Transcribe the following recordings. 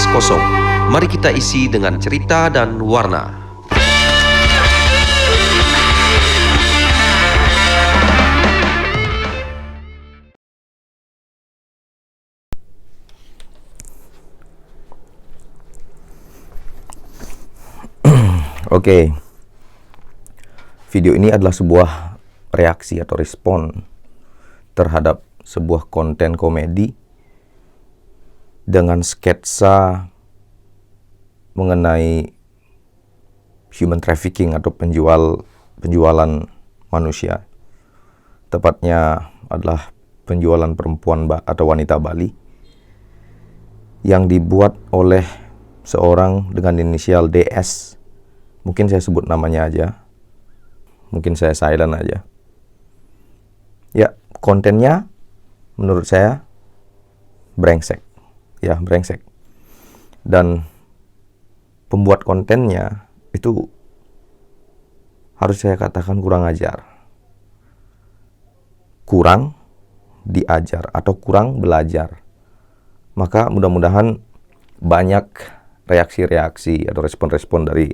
Gelas Kosong. Mari kita isi dengan cerita dan warna. Oke. Video ini adalah sebuah reaksi atau respon terhadap sebuah konten komedi dengan sketsa mengenai human trafficking atau penjualan manusia. Tepatnya adalah penjualan perempuan atau wanita Bali yang dibuat oleh seorang dengan inisial DS. Mungkin saya sebut namanya aja. Mungkin saya silent aja. Ya, kontennya menurut saya brengsek. Ya, brengsek. Dan pembuat kontennya itu harus saya katakan kurang ajar. Kurang diajar atau kurang belajar. Maka mudah-mudahan banyak reaksi-reaksi atau respon-respon dari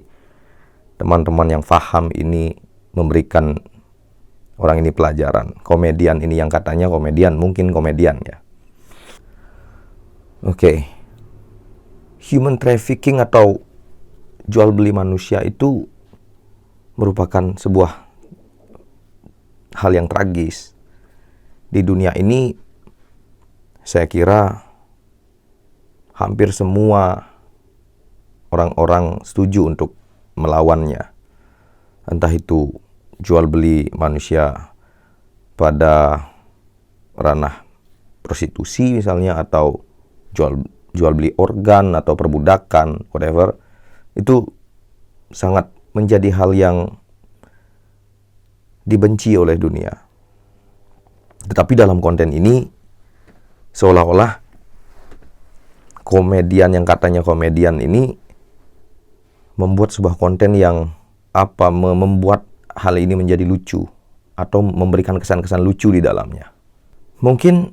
teman-teman yang paham ini memberikan orang ini pelajaran. Komedian ini yang katanya komedian, mungkin komedian ya. Oke. Human trafficking atau jual beli manusia itu merupakan sebuah hal yang tragis. Di dunia ini saya kira hampir semua orang-orang setuju untuk melawannya. Entah itu jual beli manusia pada ranah prostitusi misalnya, atau jual beli organ atau perbudakan, whatever. Itu sangat menjadi hal yang dibenci oleh dunia. Tetapi dalam konten ini seolah-olah komedian yang katanya komedian ini membuat sebuah konten yang membuat hal ini menjadi lucu atau memberikan kesan-kesan lucu di dalamnya. Mungkin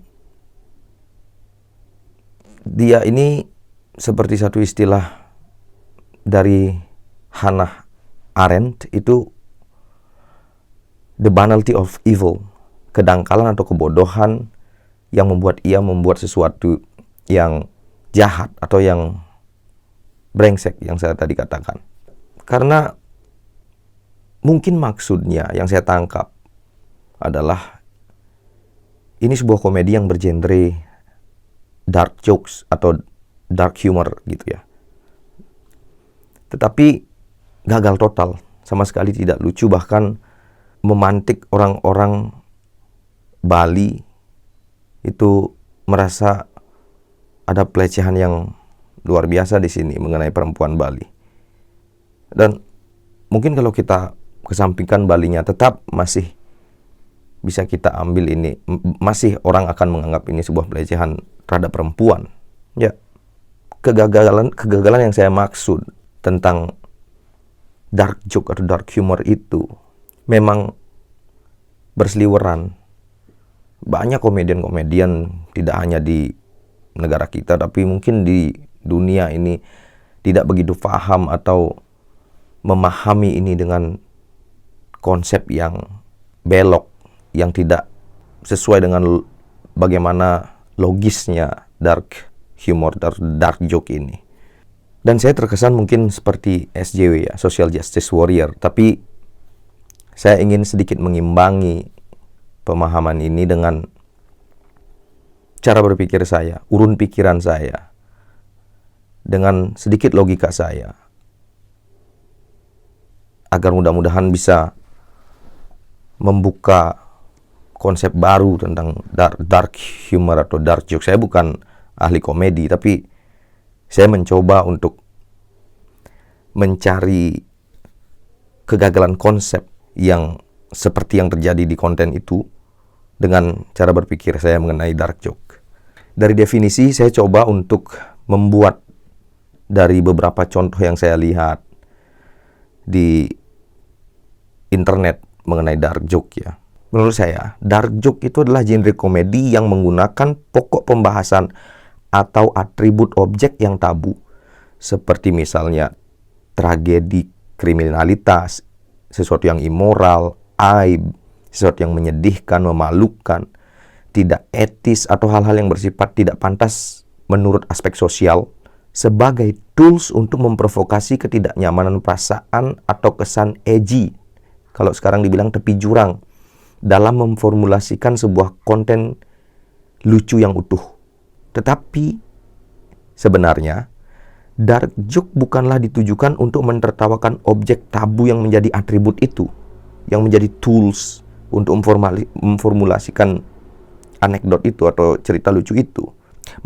dia ini seperti satu istilah dari Hannah Arendt, itu the banality of evil, kedangkalan atau kebodohan yang membuat ia membuat sesuatu yang jahat atau yang brengsek yang saya tadi katakan. Karena mungkin maksudnya yang saya tangkap adalah ini sebuah komedi yang bergenre dark jokes atau dark humor gitu ya. Tetapi gagal total, sama sekali tidak lucu, bahkan memantik orang-orang Bali itu merasa ada pelecehan yang luar biasa di sini mengenai perempuan Bali. Dan mungkin kalau kita kesampingkan Balinya, tetap masih bisa kita ambil ini, masih orang akan menganggap ini sebuah pelecehan terhadap perempuan. Ya, kegagalan yang saya maksud tentang dark joke atau dark humor itu memang berseliweran. Banyak komedian-komedian, tidak hanya di negara kita, tapi mungkin di dunia ini tidak begitu paham atau memahami ini dengan konsep yang belok, yang tidak sesuai dengan bagaimana logisnya dark humor, dark joke ini. Dan saya terkesan mungkin seperti SJW ya, Social Justice Warrior, tapi saya ingin sedikit mengimbangi pemahaman ini dengan cara berpikir saya, urun pikiran saya, dengan sedikit logika saya, agar mudah-mudahan bisa membuka konsep baru tentang dark humor atau dark joke. Saya bukan ahli komedi, tapi saya mencoba untuk mencari kegagalan konsep yang seperti yang terjadi di konten itu dengan cara berpikir saya mengenai dark joke. Dari definisi saya coba untuk membuat dari beberapa contoh yang saya lihat di internet mengenai dark joke ya. Menurut saya, dark joke itu adalah genre komedi yang menggunakan pokok pembahasan atau atribut objek yang tabu, seperti misalnya tragedi kriminalitas, sesuatu yang immoral, aib, sesuatu yang menyedihkan, memalukan, tidak etis, atau hal-hal yang bersifat tidak pantas menurut aspek sosial, sebagai tools untuk memprovokasi ketidaknyamanan perasaan atau kesan edgy, kalau sekarang dibilang tepi jurang, dalam memformulasikan sebuah konten lucu yang utuh. Tetapi sebenarnya dark joke bukanlah ditujukan untuk mentertawakan objek tabu yang menjadi atribut itu, yang menjadi tools untuk memformulasikan anekdot itu atau cerita lucu itu,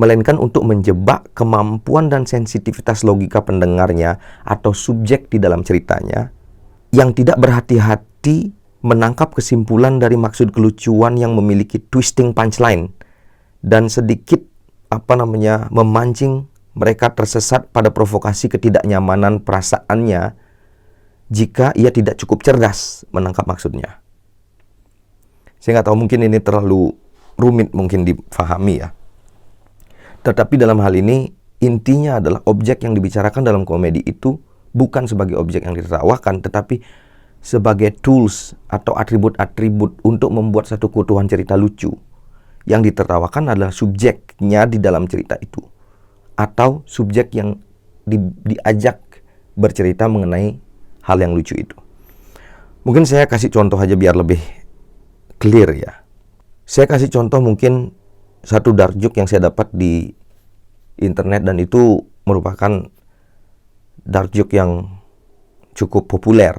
melainkan untuk menjebak kemampuan dan sensitivitas logika pendengarnya atau subjek di dalam ceritanya yang tidak berhati-hati menangkap kesimpulan dari maksud kelucuan yang memiliki twisting punchline dan sedikit memancing mereka tersesat pada provokasi ketidaknyamanan perasaannya jika ia tidak cukup cerdas menangkap maksudnya. Saya nggak tahu, mungkin ini terlalu rumit mungkin difahami ya. Tetapi dalam hal ini, intinya adalah objek yang dibicarakan dalam komedi itu bukan sebagai objek yang ditertawakan, tetapi sebagai tools atau atribut-atribut untuk membuat satu keutuhan cerita lucu. Yang ditertawakan adalah subjeknya di dalam cerita itu, atau subjek yang diajak bercerita mengenai hal yang lucu itu. Mungkin saya kasih contoh aja biar lebih clear ya. Saya kasih contoh mungkin satu dark joke yang saya dapat di internet, dan itu merupakan dark joke yang cukup populer.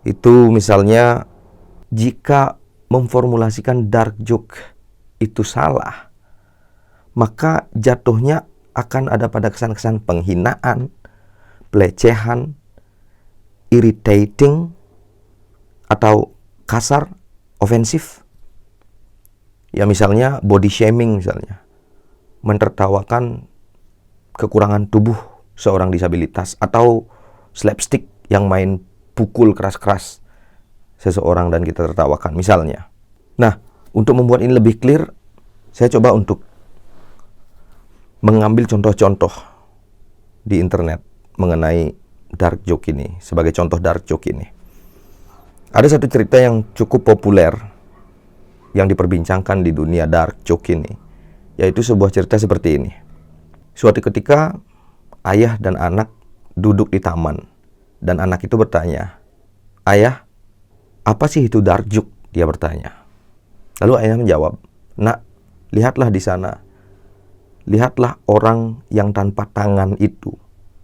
Itu misalnya, jika memformulasikan dark joke itu salah, maka jatuhnya akan ada pada kesan-kesan penghinaan, pelecehan, irritating, atau kasar, ofensif. Ya misalnya body shaming misalnya, mentertawakan kekurangan tubuh seorang disabilitas, atau slapstick yang main pukul keras-keras seseorang dan kita tertawakan misalnya. Nah, untuk membuat ini lebih clear, saya coba untuk mengambil contoh-contoh di internet mengenai dark joke ini, sebagai contoh dark joke ini. Ada satu cerita yang cukup populer yang diperbincangkan di dunia dark joke ini, yaitu sebuah cerita seperti ini. Suatu ketika ayah dan anak duduk di taman, dan anak itu bertanya, "Ayah, apa sih itu dark joke?" Dia bertanya. Lalu ayah menjawab, "Nak, lihatlah di sana. Lihatlah orang yang tanpa tangan itu,"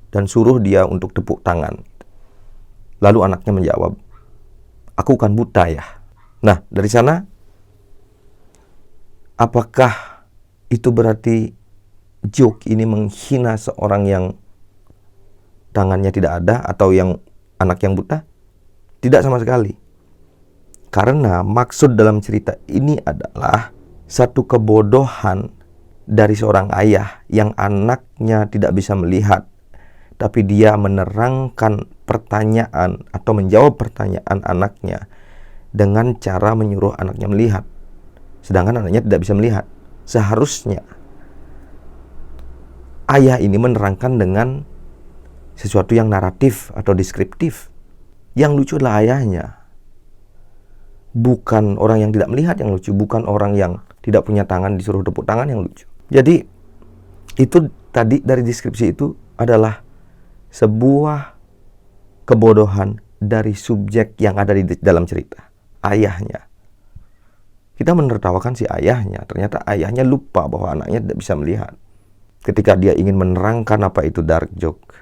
dan suruh dia untuk tepuk tangan. Lalu anaknya menjawab, "Aku kan buta ya." Nah, dari sana, apakah itu berarti joke ini menghina seorang yang tangannya tidak ada atau yang anak yang buta? Tidak sama sekali. Karena maksud dalam cerita ini adalah satu kebodohan dari seorang ayah yang anaknya tidak bisa melihat, tapi dia menerangkan pertanyaan atau menjawab pertanyaan anaknya dengan cara menyuruh anaknya melihat, sedangkan anaknya tidak bisa melihat. Seharusnya ayah ini menerangkan dengan sesuatu yang naratif atau deskriptif. Yang lucu adalah ayahnya, bukan orang yang tidak melihat yang lucu, bukan orang yang tidak punya tangan disuruh tepuk tangan yang lucu. Jadi itu tadi dari deskripsi itu adalah sebuah kebodohan dari subjek yang ada di dalam cerita, ayahnya. Kita menertawakan si ayahnya, ternyata ayahnya lupa bahwa anaknya tidak bisa melihat. Ketika dia ingin menerangkan apa itu dark joke,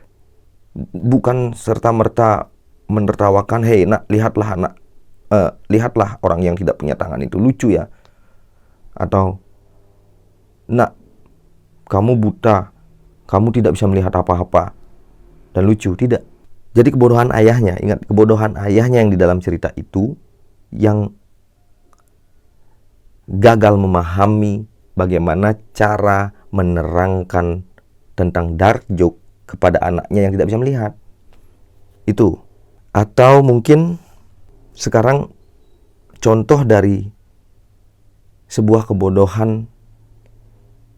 bukan serta-merta menertawakan, "Hei nak, lihatlah anak, lihatlah orang yang tidak punya tangan itu lucu ya," atau "Nak, kamu buta, kamu tidak bisa melihat apa-apa dan lucu." Tidak. Jadi kebodohan ayahnya, ingat, kebodohan ayahnya yang di dalam cerita itu yang gagal memahami bagaimana cara menerangkan tentang dark joke kepada anaknya yang tidak bisa melihat. Itu. Atau mungkin sekarang contoh dari sebuah kebodohan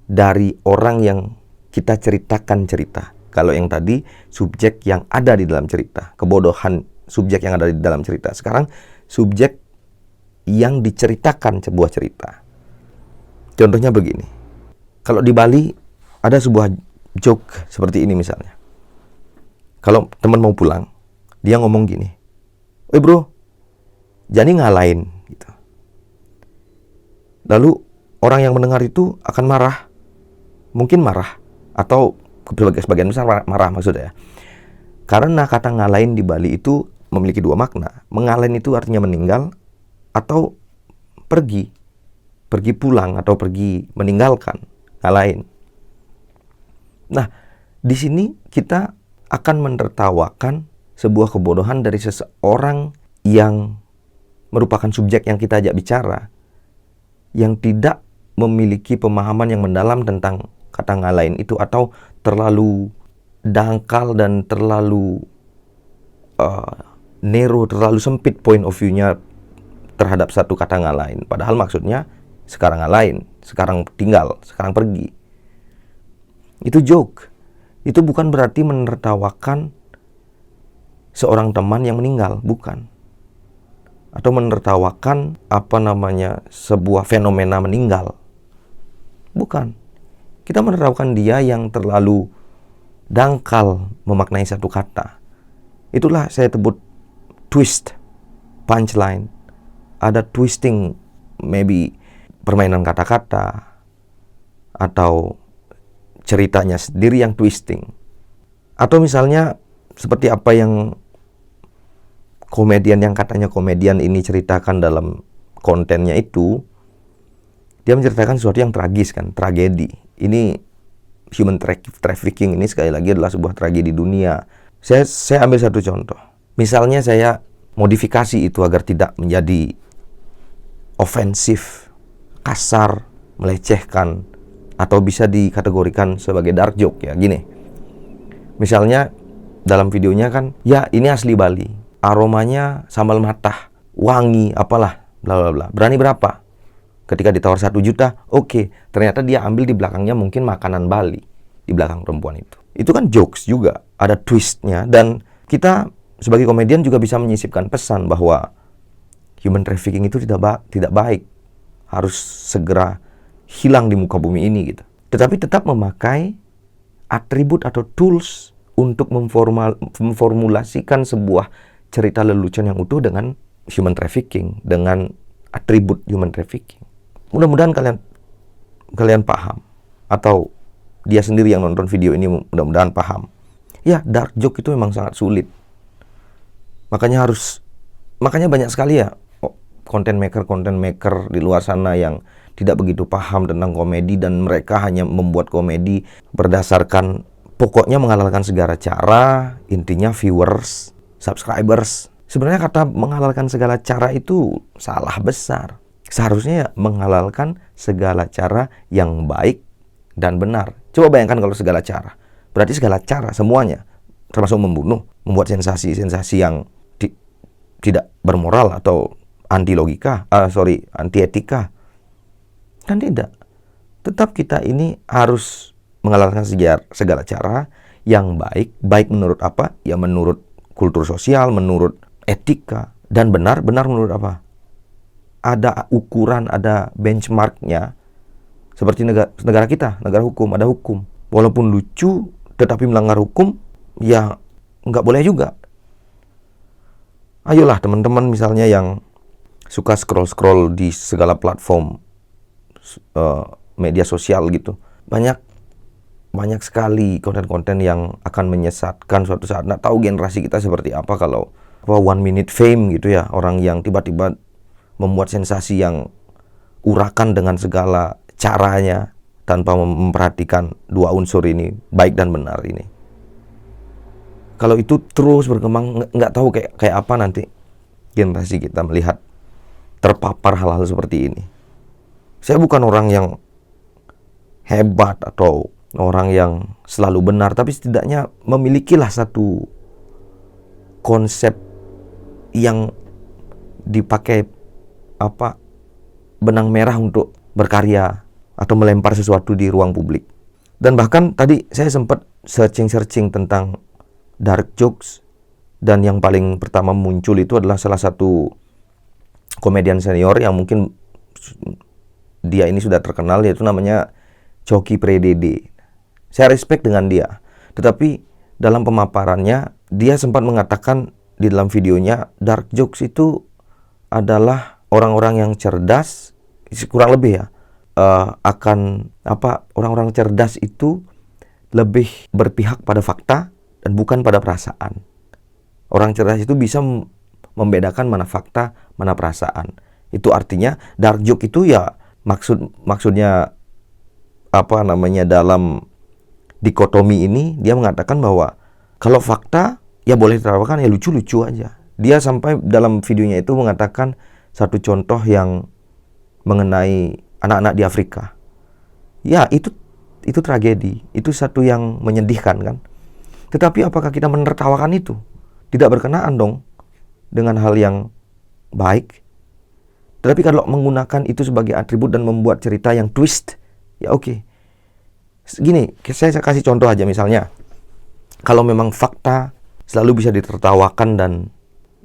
dari orang yang kita ceritakan cerita. Kalau yang tadi subjek yang ada di dalam cerita, kebodohan subjek yang ada di dalam cerita. Sekarang subjek yang diceritakan sebuah cerita. Contohnya begini. Kalau di Bali ada sebuah joke seperti ini misalnya. Kalau teman mau pulang, dia ngomong gini, bro, Jani ngalahin gitu. Lalu orang yang mendengar itu akan marah. Mungkin marah atau sebagian besar marah maksudnya ya. Karena kata ngalahin di Bali itu memiliki dua makna. Mengalahin itu artinya meninggal atau pergi pulang atau pergi meninggalkan, ngalahin. Nah, di sini kita akan menertawakan sebuah kebodohan dari seseorang yang merupakan subjek yang kita ajak bicara, yang tidak memiliki pemahaman yang mendalam tentang kata ngalahin itu, atau terlalu dangkal dan terlalu narrow, terlalu sempit point of view-nya terhadap satu kata ngalahin. Padahal maksudnya sekarang ngalahin, sekarang tinggal, sekarang pergi. Itu joke. Itu bukan berarti menertawakan seorang teman yang meninggal, bukan. Atau menertawakan sebuah fenomena meninggal. Bukan. Kita menertawakan dia yang terlalu dangkal memaknai satu kata. Itulah saya sebut twist, punchline. Ada twisting, maybe permainan kata-kata, atau ceritanya sendiri yang twisting. Atau misalnya seperti apa yang komedian yang katanya komedian ini ceritakan dalam kontennya itu, dia menceritakan sesuatu yang tragis kan, tragedi. Ini human trafficking ini sekali lagi adalah sebuah tragedi dunia. Saya ambil satu contoh. Misalnya saya modifikasi itu agar tidak menjadi ofensif, kasar, melecehkan, atau bisa dikategorikan sebagai dark joke ya. Gini, misalnya dalam videonya kan, ya ini asli Bali, aromanya sambal matah, wangi, apalah, bla bla bla. Berani berapa? Ketika ditawar 1 juta, oke. Ternyata dia ambil di belakangnya mungkin makanan Bali di belakang perempuan itu. Itu kan jokes juga, ada twistnya. Dan kita sebagai komedian juga bisa menyisipkan pesan bahwa human trafficking itu tidak baik, harus segera hilang di muka bumi ini gitu. Tetapi tetap memakai atribut atau tools untuk memformulasikan sebuah cerita lelucon yang utuh dengan human trafficking, dengan atribut human trafficking. Mudah-mudahan kalian paham, atau dia sendiri yang nonton video ini mudah-mudahan paham. Ya, dark joke itu memang sangat sulit. Makanya banyak sekali ya content maker di luar sana yang tidak begitu paham tentang komedi, dan mereka hanya membuat komedi berdasarkan pokoknya menghalalkan segala cara, intinya viewers, subscribers. Sebenarnya kata menghalalkan segala cara itu salah besar. Seharusnya ya menghalalkan segala cara yang baik dan benar. Coba bayangkan kalau segala cara. Berarti segala cara semuanya, termasuk membunuh, membuat sensasi-sensasi yang tidak bermoral atau anti etika. Kan tidak. Tetap kita ini harus menghalalkan segala cara yang baik menurut apa? Ya menurut kultur sosial, menurut etika, dan benar menurut apa? Ada ukuran, ada benchmarknya. Seperti negara kita, negara hukum, ada hukum. Walaupun lucu, tetapi melanggar hukum, ya nggak boleh juga. Ayolah teman-teman misalnya yang suka scroll di segala platform media sosial gitu, banyak sekali konten-konten yang akan menyesatkan suatu saat. Nggak tahu generasi kita seperti apa kalau 1 minute fame gitu ya, orang yang tiba-tiba membuat sensasi yang urakan dengan segala caranya tanpa memperhatikan 2 unsur ini, baik dan benar ini. Kalau itu terus berkembang, nggak tahu kayak apa nanti generasi kita melihat terpapar hal-hal seperti ini. Saya bukan orang yang hebat atau orang yang selalu benar, tapi setidaknya memilikilah satu konsep yang dipakai benang merah untuk berkarya atau melempar sesuatu di ruang publik. Dan bahkan tadi saya sempat searching tentang dark jokes, dan yang paling pertama muncul itu adalah salah satu komedian senior yang mungkin dia ini sudah terkenal, yaitu namanya Coki Pardede. Saya respect dengan dia, tetapi dalam pemaparannya dia sempat mengatakan di dalam videonya, dark jokes itu adalah orang-orang yang cerdas, kurang lebih ya, orang-orang cerdas itu lebih berpihak pada fakta dan bukan pada perasaan. Orang cerdas itu bisa membedakan mana fakta, mana perasaan. Itu artinya dark joke itu ya maksudnya dalam dikotomi ini dia mengatakan bahwa kalau fakta ya boleh ditertawakan, ya lucu-lucu aja. Dia sampai dalam videonya itu mengatakan satu contoh yang mengenai anak-anak di Afrika. Ya, itu tragedi. Itu satu yang menyedihkan kan. Tetapi apakah kita menertawakan itu? Tidak berkenaan dong dengan hal yang baik. Tetapi kalau menggunakan itu sebagai atribut dan membuat cerita yang twist, ya oke. Gini, saya kasih contoh aja misalnya. Kalau memang fakta selalu bisa ditertawakan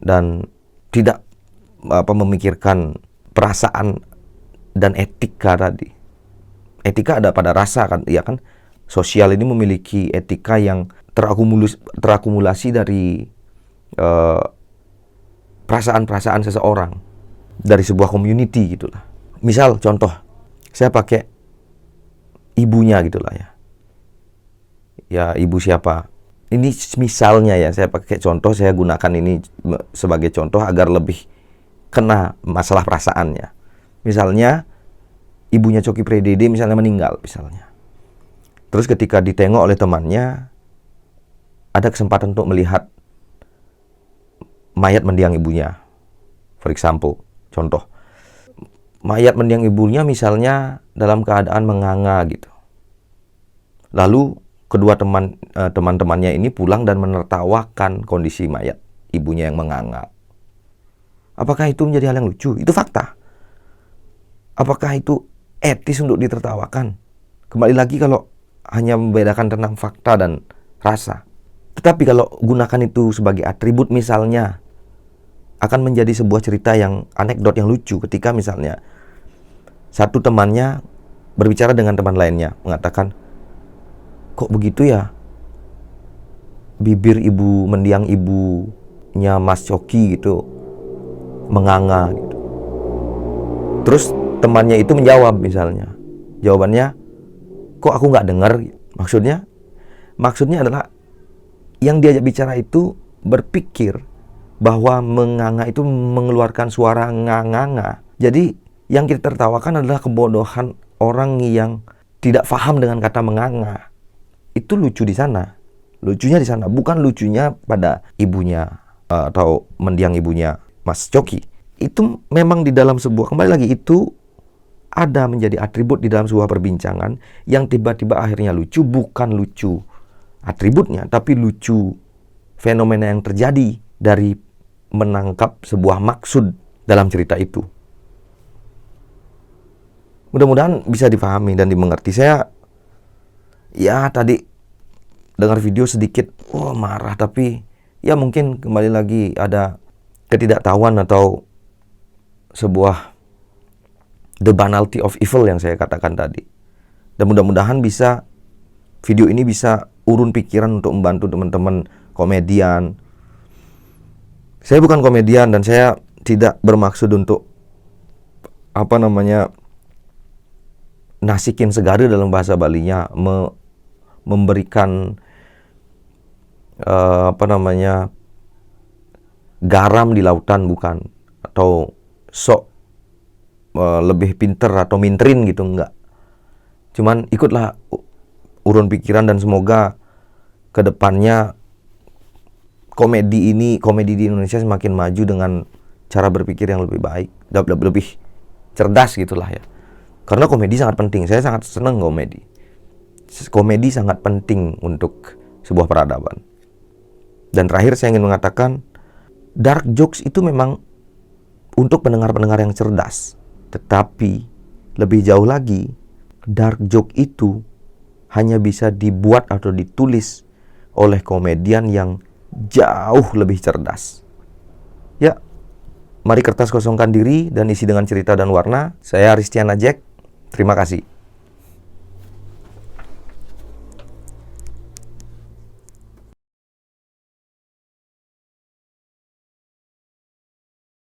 dan tidak memikirkan perasaan dan etika tadi. Etika ada pada rasa kan, iya kan? Sosial ini memiliki etika yang terakumulasi dari perasaan-perasaan seseorang, dari sebuah community gitulah. Misal contoh, saya pakai ibunya gitulah ya. Ya, ibu siapa? Ini misalnya ya, saya pakai contoh, saya gunakan ini sebagai contoh agar lebih kena masalah perasaannya. Misalnya ibunya Coki Pardede misalnya meninggal misalnya. Terus ketika ditengok oleh temannya, ada kesempatan untuk melihat mayat mendiang ibunya. For example, contoh. Mayat mendiang ibunya misalnya dalam keadaan menganga gitu. Lalu kedua teman-temannya ini pulang dan menertawakan kondisi mayat ibunya yang menganga. Apakah itu menjadi hal yang lucu? Itu fakta. Apakah itu etis untuk ditertawakan? Kembali lagi kalau hanya membedakan tentang fakta dan rasa. Tetapi kalau gunakan itu sebagai atribut misalnya, akan menjadi sebuah cerita yang anekdot yang lucu ketika misalnya satu temannya berbicara dengan teman lainnya, mengatakan, kok begitu ya? Bibir ibu mendiang ibunya Mas Coki gitu menganga gitu. Terus temannya itu menjawab misalnya. Jawabannya, kok aku nggak dengar? Maksudnya adalah yang diajak bicara itu berpikir bahwa menganga itu mengeluarkan suara nganga. Jadi yang kita tertawakan adalah kebodohan orang yang tidak paham dengan kata menganga. Itu lucu di sana. Lucunya di sana, bukan lucunya pada ibunya atau mendiang ibunya Mas Coki. Itu memang di dalam sebuah, kembali lagi, itu ada menjadi atribut di dalam sebuah perbincangan yang tiba-tiba akhirnya lucu, bukan lucu atributnya, tapi lucu fenomena yang terjadi dari menangkap sebuah maksud dalam cerita itu. Mudah-mudahan bisa dipahami dan dimengerti. Saya ya tadi dengar video sedikit marah, tapi ya mungkin kembali lagi ada ketidaktahuan atau sebuah the banality of evil yang saya katakan tadi. Dan mudah-mudahan video ini bisa urun pikiran untuk membantu teman-teman komedian. Saya bukan komedian dan saya tidak bermaksud untuk nasikin segara dalam bahasa Balinya, memberikan garam di lautan, bukan, atau sok lebih pinter atau mintrin gitu, enggak. Cuman ikutlah urun pikiran dan semoga kedepannya komedi di Indonesia semakin maju dengan cara berpikir yang lebih baik, lebih cerdas gitulah ya. Karena komedi sangat penting. Saya sangat senang komedi. Komedi sangat penting untuk sebuah peradaban. Dan terakhir saya ingin mengatakan, dark jokes itu memang untuk pendengar-pendengar yang cerdas. Tetapi lebih jauh lagi, dark joke itu hanya bisa dibuat atau ditulis oleh komedian yang jauh lebih cerdas. Ya, mari kertas kosongkan diri dan isi dengan cerita dan warna. Saya Ristiana Jack. Terima kasih.